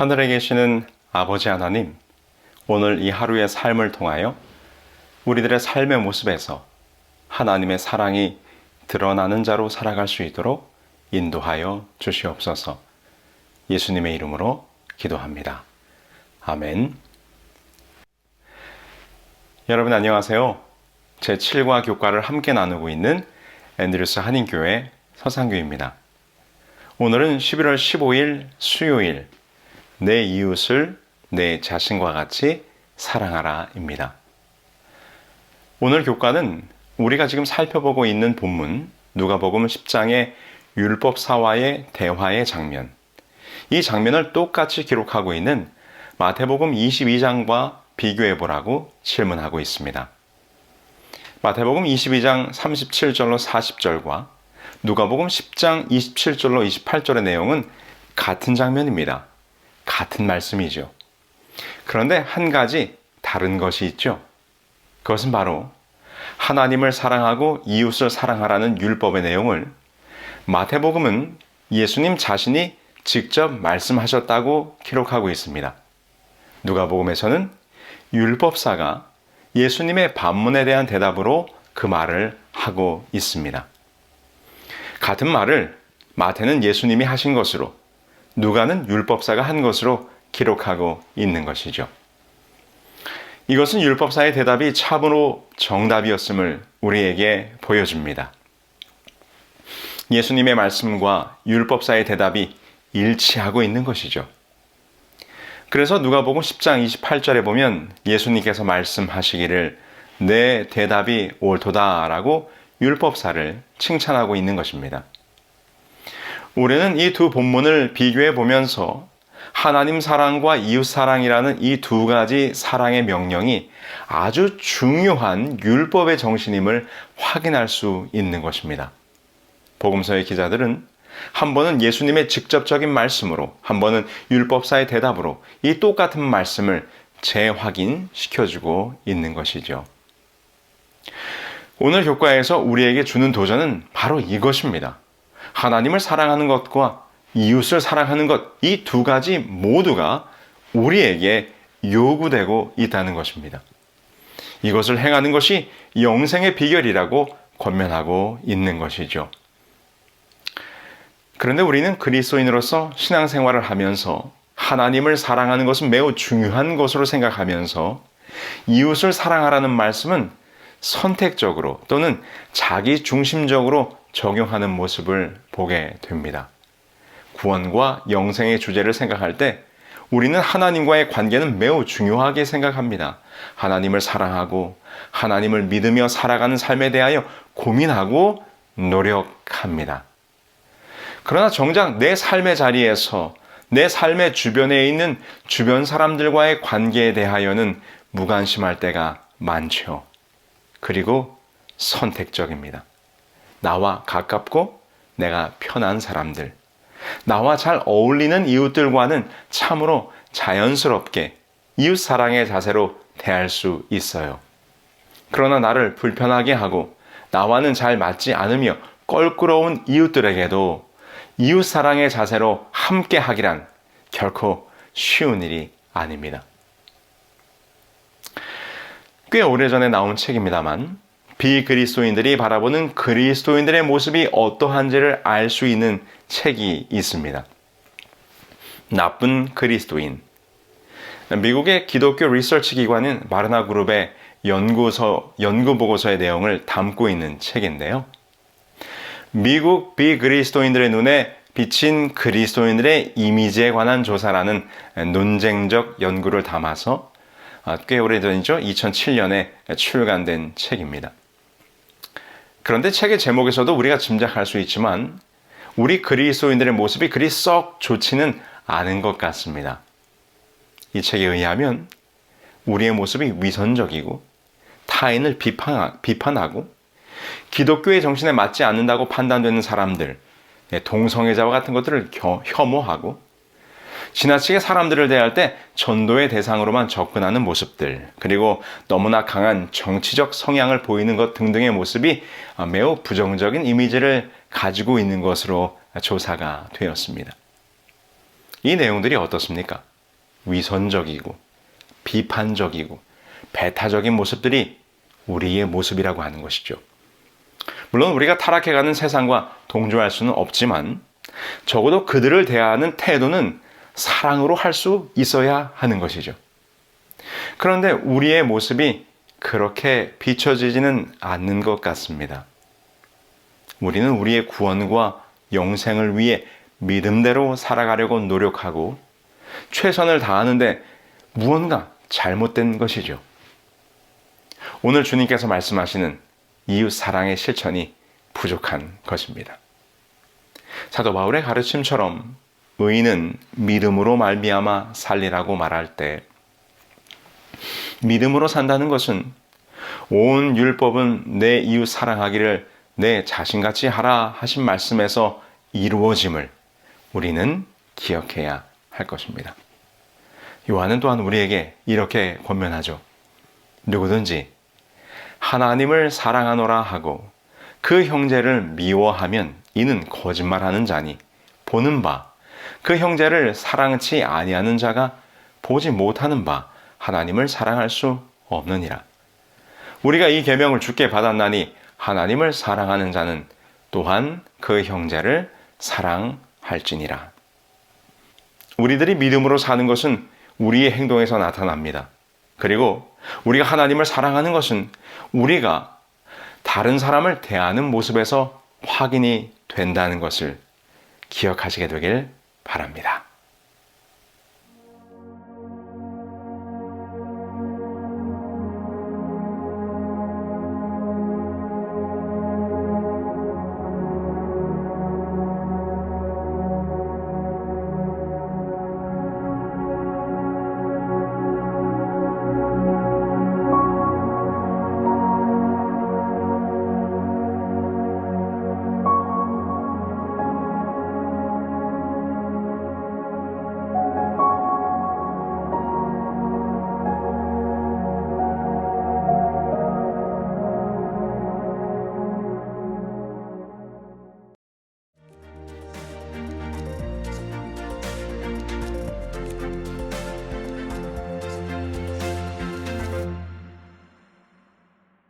하늘에 계시는 아버지 하나님, 오늘 이 하루의 삶을 통하여 우리들의 삶의 모습에서 하나님의 사랑이 드러나는 자로 살아갈 수 있도록 인도하여 주시옵소서. 예수님의 이름으로 기도합니다. 아멘. 여러분 안녕하세요. 제7과 교과를 함께 나누고 있는 앤드루스 한인교회 서상규입니다. 오늘은 11월 15일 수요일, 내 이웃을 내 자신과 같이 사랑하라입니다. 오늘 교과는 우리가 지금 살펴보고 있는 본문 누가복음 10장의 율법사와의 대화의 장면, 이 장면을 똑같이 기록하고 있는 마태복음 22장과 비교해보라고 질문하고 있습니다. 마태복음 22장 37절로 40절과 누가복음 10장 27절로 28절의 내용은 같은 장면입니다. 같은 말씀이죠. 그런데 한 가지 다른 것이 있죠. 그것은 바로 하나님을 사랑하고 이웃을 사랑하라는 율법의 내용을 마태복음은 예수님 자신이 직접 말씀하셨다고 기록하고 있습니다. 누가복음에서는 율법사가 예수님의 반문에 대한 대답으로 그 말을 하고 있습니다. 같은 말을 마태는 예수님이 하신 것으로, 누가는 율법사가 한 것으로 기록하고 있는 것이죠. 이것은 율법사의 대답이 참으로 정답이었음을 우리에게 보여줍니다. 예수님의 말씀과 율법사의 대답이 일치하고 있는 것이죠. 그래서 누가복음 10장 28절에 보면 예수님께서 말씀하시기를 내 대답이 옳도다 라고 율법사를 칭찬하고 있는 것입니다. 우리는 이 두 본문을 비교해 보면서 하나님 사랑과 이웃 사랑이라는 이 두 가지 사랑의 명령이 아주 중요한 율법의 정신임을 확인할 수 있는 것입니다. 복음서의 기자들은 한 번은 예수님의 직접적인 말씀으로, 한 번은 율법사의 대답으로 이 똑같은 말씀을 재확인시켜주고 있는 것이죠. 오늘 교과에서 우리에게 주는 도전은 바로 이것입니다. 하나님을 사랑하는 것과 이웃을 사랑하는 것, 이 두 가지 모두가 우리에게 요구되고 있다는 것입니다. 이것을 행하는 것이 영생의 비결이라고 권면하고 있는 것이죠. 그런데 우리는 그리스도인으로서 신앙생활을 하면서 하나님을 사랑하는 것은 매우 중요한 것으로 생각하면서 이웃을 사랑하라는 말씀은 선택적으로 또는 자기 중심적으로 적용하는 모습을 보게 됩니다. 구원과 영생의 주제를 생각할 때 우리는 하나님과의 관계는 매우 중요하게 생각합니다. 하나님을 사랑하고 하나님을 믿으며 살아가는 삶에 대하여 고민하고 노력합니다. 그러나 정작 내 삶의 자리에서 내 삶의 주변에 있는 주변 사람들과의 관계에 대하여는 무관심할 때가 많죠. 그리고 선택적입니다. 나와 가깝고 내가 편한 사람들, 나와 잘 어울리는 이웃들과는 참으로 자연스럽게 이웃 사랑의 자세로 대할 수 있어요. 그러나 나를 불편하게 하고 나와는 잘 맞지 않으며 껄끄러운 이웃들에게도 이웃 사랑의 자세로 함께 하기란 결코 쉬운 일이 아닙니다. 꽤 오래전에 나온 책입니다만 비그리스도인들이 바라보는 그리스도인들의 모습이 어떠한지를 알 수 있는 책이 있습니다. 나쁜 그리스도인. 미국의 기독교 리서치 기관인 바르나 그룹의 연구 보고서의 내용을 담고 있는 책인데요. 미국 비그리스도인들의 눈에 비친 그리스도인들의 이미지에 관한 조사라는 논쟁적 연구를 담아서 꽤 오래전이죠. 2007년에 출간된 책입니다. 그런데 책의 제목에서도 우리가 짐작할 수 있지만 우리 그리스도인들의 모습이 그리 썩 좋지는 않은 것 같습니다. 이 책에 의하면 우리의 모습이 위선적이고 타인을 비판하고 기독교의 정신에 맞지 않는다고 판단되는 사람들, 동성애자와 같은 것들을 혐오하고 지나치게 사람들을 대할 때 전도의 대상으로만 접근하는 모습들, 그리고 너무나 강한 정치적 성향을 보이는 것 등등의 모습이 매우 부정적인 이미지를 가지고 있는 것으로 조사가 되었습니다. 이 내용들이 어떻습니까? 위선적이고 비판적이고 배타적인 모습들이 우리의 모습이라고 하는 것이죠. 물론 우리가 타락해가는 세상과 동조할 수는 없지만 적어도 그들을 대하는 태도는 사랑으로 할 수 있어야 하는 것이죠. 그런데 우리의 모습이 그렇게 비춰지지는 않는 것 같습니다. 우리는 우리의 구원과 영생을 위해 믿음대로 살아가려고 노력하고 최선을 다하는데 무언가 잘못된 것이죠. 오늘 주님께서 말씀하시는 이웃 사랑의 실천이 부족한 것입니다. 사도 바울의 가르침처럼 의인은 믿음으로 말미암아 살리라고 말할 때 믿음으로 산다는 것은 온 율법은 내 이웃 사랑하기를 내 자신같이 하라 하신 말씀에서 이루어짐을 우리는 기억해야 할 것입니다. 요한은 또한 우리에게 이렇게 권면하죠. 누구든지 하나님을 사랑하노라 하고 그 형제를 미워하면 이는 거짓말하는 자니 보는 바 그 형제를 사랑치 아니하는 자가 보지 못하는 바 하나님을 사랑할 수 없느니라. 우리가 이 계명을 주께 받았나니 하나님을 사랑하는 자는 또한 그 형제를 사랑할지니라. 우리들이 믿음으로 사는 것은 우리의 행동에서 나타납니다. 그리고 우리가 하나님을 사랑하는 것은 우리가 다른 사람을 대하는 모습에서 확인이 된다는 것을 기억하시게 되길 바랍니다.